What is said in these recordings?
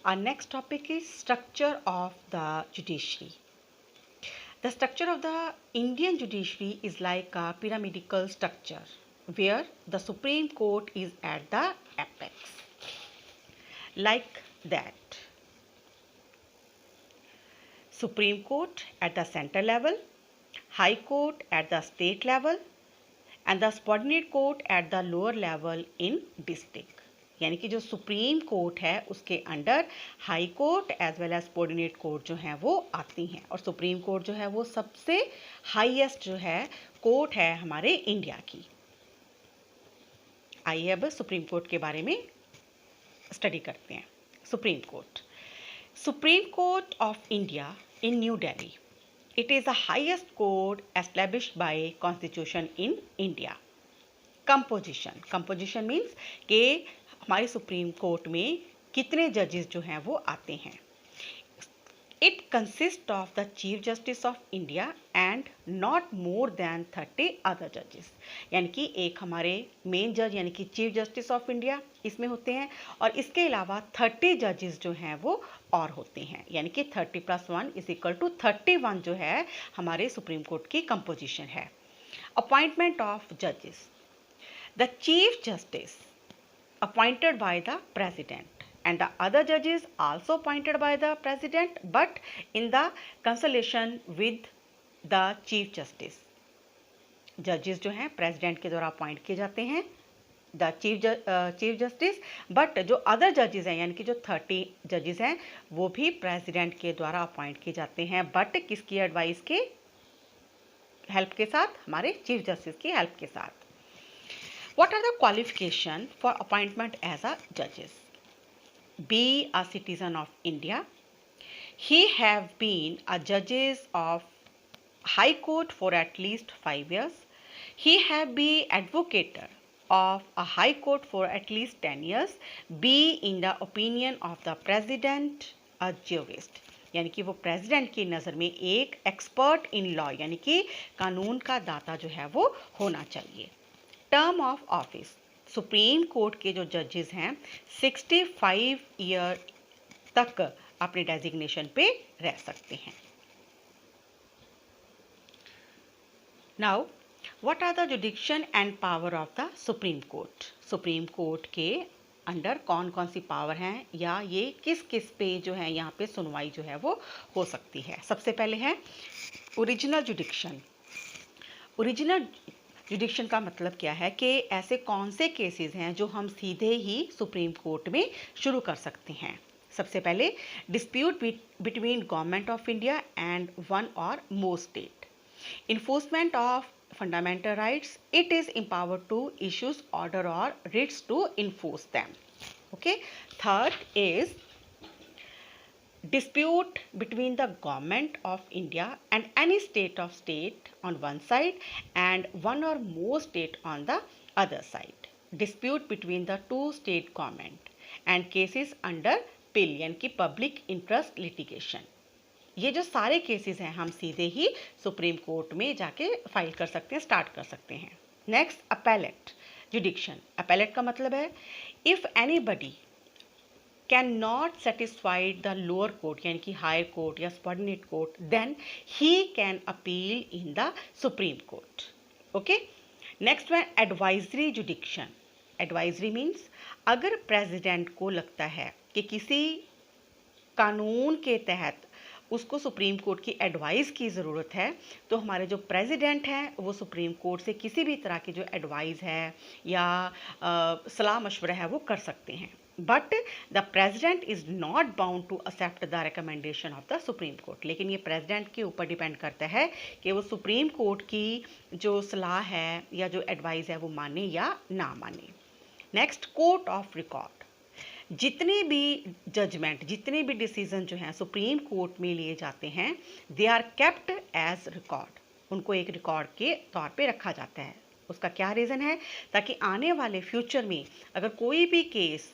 Our next topic is structure of the judiciary. The structure of the Indian judiciary is like a pyramidal structure where the Supreme Court is at the apex. Like that. Supreme Court at the center level, High Court at the state level, and the subordinate court at the lower level in district. यानी कि जो supreme court है उसके under high court as well as subordinate court जो है वो आती हैं, और सुप्रीम कोर्ट जो है वो सबसे हाईएस्ट जो है कोर्ट है हमारे इंडिया की। आइए अब सुप्रीम कोर्ट के बारे में स्टडी करते हैं। Supreme court of India in New Delhi. It is the highest court established by Constitution in India. Composition means कि हमारी सुप्रीम कोर्ट में कितने जजेस जो हैं वो आते हैं। It consists of the Chief Justice of India and not more than 30 other judges. यानी कि एक हमारे मेन जज यानी कि चीफ जस्टिस ऑफ इंडिया इसमें होते हैं, और इसके अलावा 30 जजेस जो हैं वो और होते हैं, यानी कि 30 + 1 = 31 जो है हमारे सुप्रीम कोर्ट की कंपोजिशन है। अपॉइंटमेंट ऑफ जजेस। The chief justice appointed by the president and the other judges also appointed by the president but in the consultation with the chief justice. जजेस जो हैं प्रेसिडेंट के द्वारा अपॉइंट किए जाते हैं, द चीफ जस्टिस, बट जो अदर जजेस हैं यानी कि जो 30 जजेस हैं वो भी प्रेसिडेंट के द्वारा अपॉइंट किए जाते हैं, बट किसकी एडवाइस के हेल्प के साथ, हमारे चीफ जस्टिस की हेल्प के साथ। What are the qualifications for appointment as a judges? Be a citizen of India. He have been a judges of High Court for at least 5 years. He have been advocate of a High Court for at least 10 years. Be in the opinion of the President a jurist. यानी कि वो president की नज़र में एक expert in law यानी कि कानून का दाता जो है वो होना चाहिए। Term of office. Supreme court के जो जजेस हैं 65 ईयर तक अपने डेजिग्नेशन पे रह सकते हैं। Now what are the jurisdiction and power of the supreme court. Supreme court के अंडर कौन कौन सी पावर हैं या ये किस किस पे जो है यहाँ पे सुनवाई जो है वो हो सकती है। सबसे पहले है ओरिजिनल जुडिक्शन। ओरिजिनल जुडिक्शन का मतलब क्या है कि ऐसे कौन से केसेस हैं जो हम सीधे ही सुप्रीम कोर्ट में शुरू कर सकते हैं। सबसे पहले dispute between government of India and one or more state. Enforcement of fundamental rights, it is empowered to issues order or writs to enforce them. Okay. Third is dispute between the government of India and any state on one side and one or more state on the other side. Dispute between the two state government and cases under PIL यानी कि public interest litigation. ये जो सारे cases हैं हम सीधे ही supreme court में जाके फाइल कर सकते हैं, स्टार्ट कर सकते हैं। Next appellate जुडिक्शन। अपेलेट का मतलब है if anybody can not satisfied the lower court यानी कि हायर कोर्ट या subordinate court, then he can appeal in the supreme court. Okay. Next one advisory jurisdiction. Advisory means अगर प्रेसिडेंट को लगता है कि किसी कानून के तहत उसको सुप्रीम कोर्ट की एडवाइस की ज़रूरत है तो हमारे जो प्रेसिडेंट हैं वो सुप्रीम कोर्ट से किसी भी तरह की जो एडवाइस है या सलाह मशवरा है वो कर सकते हैं, but the president is not bound to accept the recommendation of the supreme court. लेकिन ये प्रेसिडेंट के ऊपर डिपेंड करता है कि वो सुप्रीम कोर्ट की जो सलाह है या जो एडवाइस है वो माने या ना माने। Next court of record. जितने भी जजमेंट, जितने भी डिसीजन जो हैं सुप्रीम कोर्ट में लिए जाते हैं, they are kept as record. उनको एक रिकॉर्ड के तौर पे रखा जाता है। उसका क्या रीज़न है? ताकि आने वाले फ्यूचर में अगर कोई भी केस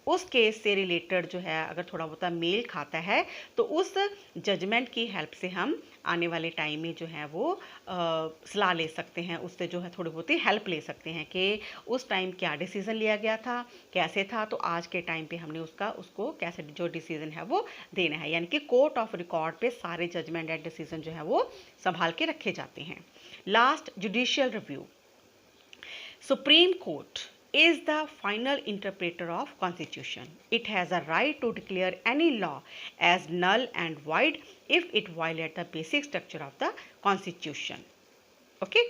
उस केस से रिलेटेड जो है अगर थोड़ा बहुत मेल खाता है तो उस जजमेंट की हेल्प से हम आने वाले टाइम में जो है वो सलाह ले सकते हैं, उससे जो है थोड़ी बहुत ही हेल्प ले सकते हैं कि उस टाइम क्या डिसीज़न लिया गया था, कैसे था, तो आज के टाइम पे हमने उसको कैसे जो डिसीज़न है वो देना है। यानी कि कोर्ट ऑफ रिकॉर्ड पे सारे जजमेंट एंड डिसीज़न जो है वो संभाल के रखे जाते हैं। Last, judicial review. Supreme Court is the final interpreter of Constitution. It has a right to declare any law as null and void if it violates the basic structure of the Constitution. Okay?